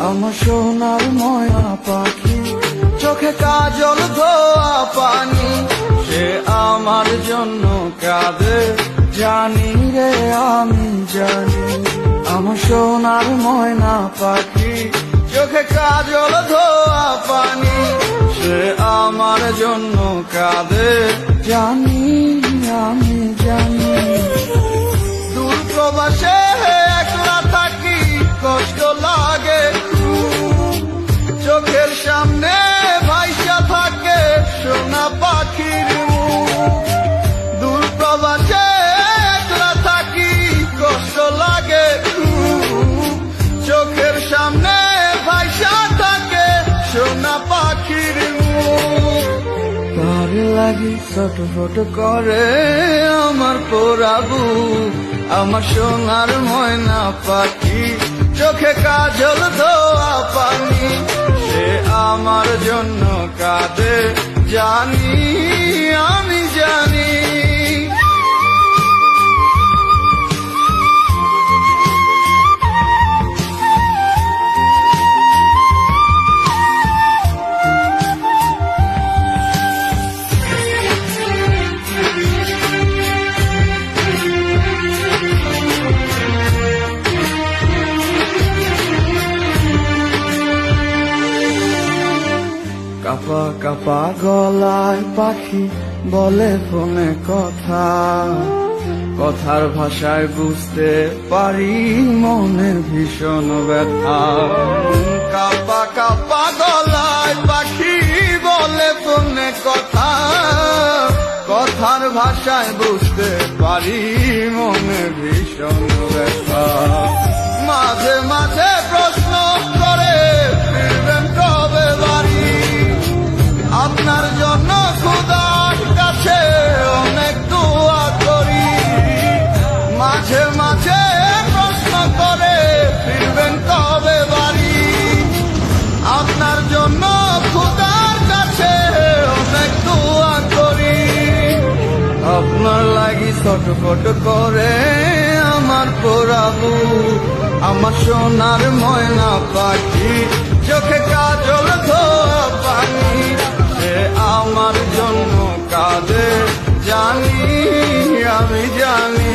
আমার সোনার ময়না পাখি, চোখে কাজল ধোয়া পানি, সে আমার জন্য কাঁদে জানি রে আমি জানি। আমার সোনার ময়না পাখি, চোখে কাজল ধোয়া পানি, সে আমার জন্য কাঁদে জানি আমি জানি। দূর প্রবাসে একলা থাকি, কষ্ট লাগে চোখের সামনে ভাইসা থাকে সোনা পাখির মুখ। দূর প্রবাসে একলা থাকি, কষ্ট লাগে চোখের সামনে ভাইসা থাকে সোনা পাখির মুখ। তার লাগি ছটফট করে আমার পোড়াবু, আমার সোনার ময়না পাখি, চোখে কাজল ধোয়া পানি, সে আমার জন্য কাঁদে জানি আমি জানি। কাপা কাপা গলায় পাখি বলে ফোনে কথা, কথার ভাষায় বুঝতে পারি মনের ভীষণ ব্যথা। কাপা কাপা গলায় পাখি বলে ফোনে কথা, কথার ভাষায় বুঝতে পারি মনের ভীষণ ব্যথা। মাঝে মাঝে প্রশ্ন করে ফিরবেন কবে বাড়ি, আপনার জন্য খোদার কাছে অনেক দোয়া করি। মাঝে মাঝে প্রশ্ন করে ফিরবেন কবে বাড়ি, আপনার জন্য খোদার কাছে অনেক দোয়া করি। আপনার লাগি ছটফট করে আমার পোড়াবু, আমার সোনার ময়না পাখি, চোখে কাজল ধোয়া পানি, সে আমার জন্য কাঁদে জানি আমি জানি।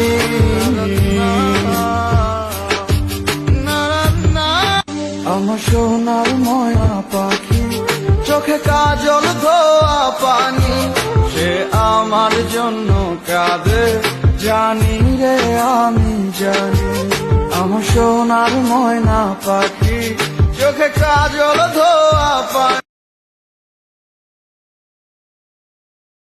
আমার সোনার ময়না পাখি, চোখে কাজল ধোয়া পানি, সে আমার জন্য কাঁদে জানি রে আমি জানি। আমার সোনার ময়না পাখি, চোখে কাজল